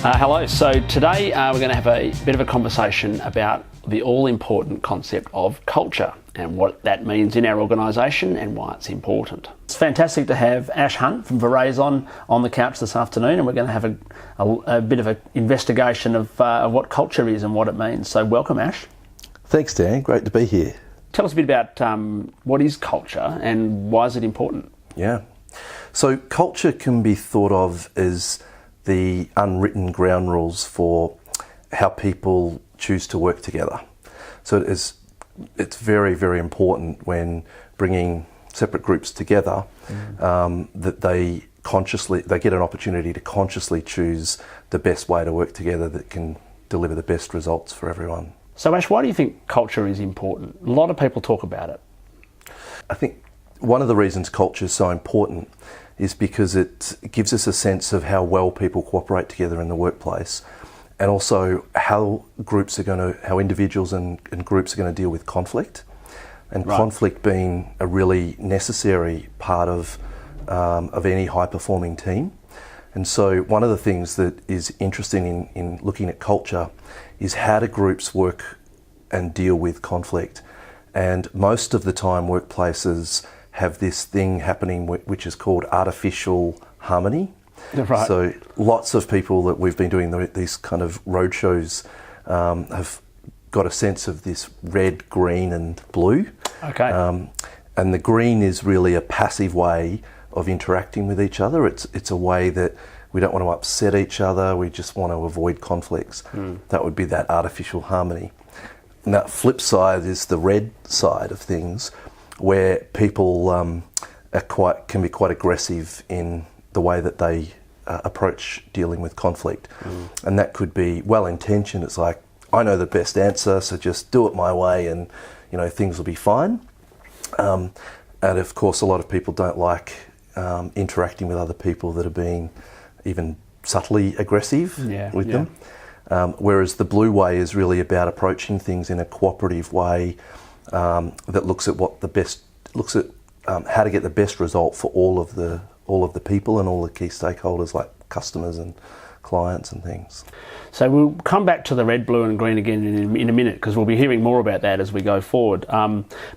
Hello, so today we're going to have a bit of a conversation about the all-important concept of culture and what that means in our organisation and why it's important. It's fantastic to have Ash Hunt from Verizon on the couch this afternoon, and we're going to have a bit of an investigation of what culture is and what it means. So welcome, Ash. Thanks, Dan. Great to be here. Tell us a bit about what is culture and why is it important? Yeah. So culture can be thought of as the unwritten ground rules for how people choose to work together. So it's very, very important when bringing separate groups together that they get an opportunity to consciously choose the best way to work together that can deliver the best results for everyone. So Ash, why do you think culture is important? A lot of people talk about it. I think one of the reasons culture is so important is because it gives us a sense of how well people cooperate together in the workplace, and also how individuals and groups are going to deal with conflict, and right. Conflict being a really necessary part of any high-performing team. And so one of the things that is interesting in looking at culture is how do groups work and deal with conflict. And most of the time workplaces have this thing happening which is called artificial harmony. Right. So lots of people that we've been doing these kind of road shows have got a sense of this red, green and blue. Okay. And the green is really a passive way of interacting with each other. It's a way that we don't want to upset each other, we just want to avoid conflicts. That would be that artificial harmony. And that flip side is the red side of things, where people can be quite aggressive in the way that they approach dealing with conflict. And that could be well-intentioned. It's like, I know the best answer, so just do it my way and things will be fine. And of course, a lot of people don't like interacting with other people that are being even subtly aggressive with them. Whereas the blue way is really about approaching things in a cooperative way that looks at how to get the best result for all of the people and all the key stakeholders like customers and clients and things. So we'll come back to the red, blue and green again in a minute, because we'll be hearing more about that as we go forward.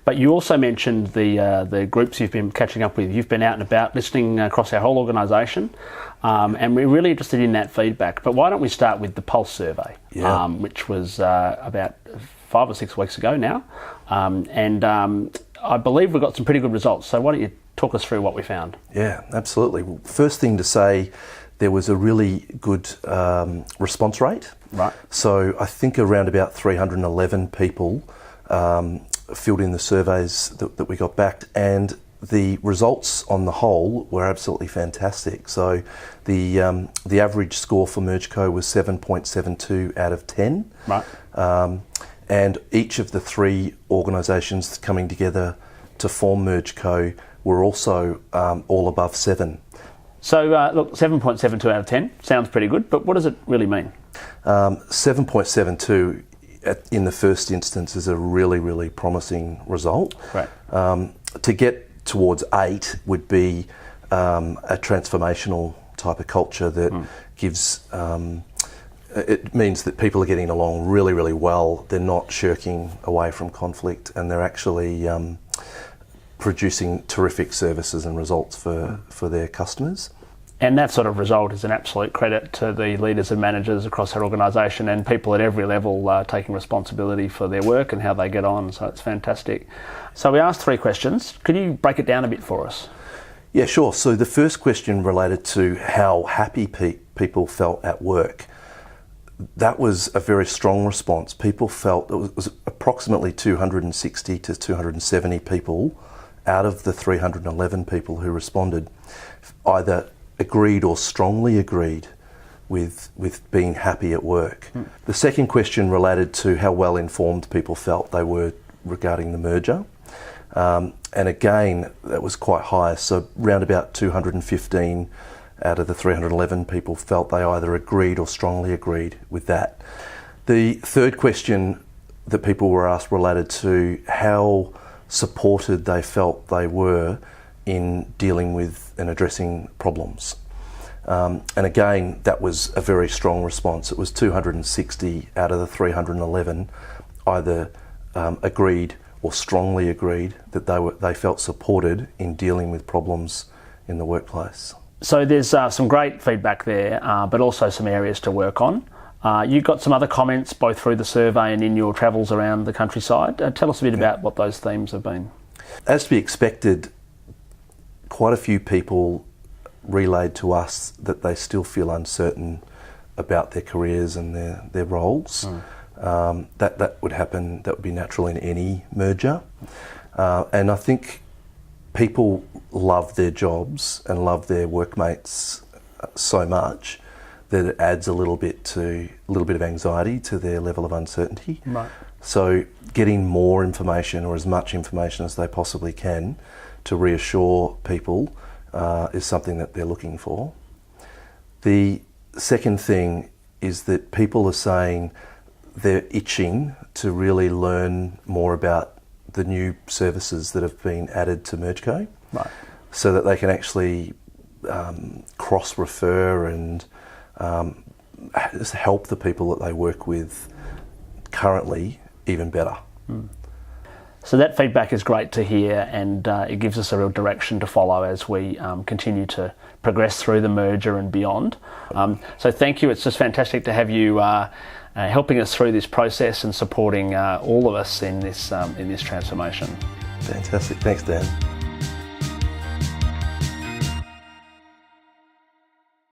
But you also mentioned the groups you've been catching up with. You've been out and about listening across our whole organisation, and we're really interested in that feedback. But why don't we start with the Pulse survey, which was about 5 or 6 weeks ago now, and I believe we've got some pretty good results. So why don't you talk us through what we found? Yeah, absolutely. Well, first thing to say, there was a really good response rate. Right. So I think around about 311 people filled in the surveys that we got back, and the results on the whole were absolutely fantastic. So the average score for MergeCo was 7.72 out of 10. Right. And each of the 3 organisations coming together to form MergeCo were also all above 7. So look, 7.72 out of 10 sounds pretty good, but what does it really mean? 7.72 in the first instance is a really, really promising result. Right. To get towards 8 would be a transformational type of culture that gives... it means that people are getting along really, really well. They're not shirking away from conflict, and they're actually producing terrific services and results for their customers. And that sort of result is an absolute credit to the leaders and managers across our organisation, and people at every level taking responsibility for their work and how they get on. So it's fantastic. So we asked 3 questions. Could you break it down a bit for us? Yeah, sure. So the first question related to how happy people felt at work. That was a very strong response. People felt it was approximately 260 to 270 people out of the 311 people who responded either agreed or strongly agreed with being happy at work. The second question related to how well informed people felt they were regarding the merger. And again, that was quite high. So around about 215 out of the 311 people felt they either agreed or strongly agreed with that. The third question that people were asked related to how supported they felt they were in dealing with and addressing problems. And again, that was a very strong response. It was 260 out of the 311 either agreed or strongly agreed that they felt supported in dealing with problems in the workplace. So there's some great feedback there, but also some areas to work on. You got some other comments both through the survey and in your travels around the countryside. Tell us a bit about what those themes have been. As to be expected, quite a few people relayed to us that they still feel uncertain about their careers and their roles. That would happen, that would be natural in any merger. And I think people love their jobs and love their workmates so much that it adds a little bit of anxiety to their level of uncertainty. Right. So getting more information, or as much information as they possibly can, to reassure people is something that they're looking for. The second thing is that people are saying they're itching to really learn more about the new services that have been added to MergeCo, Right. so that they can actually cross-refer and just help the people that they work with currently even better. So that feedback is great to hear, and it gives us a real direction to follow as we continue to progress through the merger and beyond. So thank you. It's just fantastic to have you helping us through this process and supporting all of us in this transformation. Fantastic. Thanks, Dan.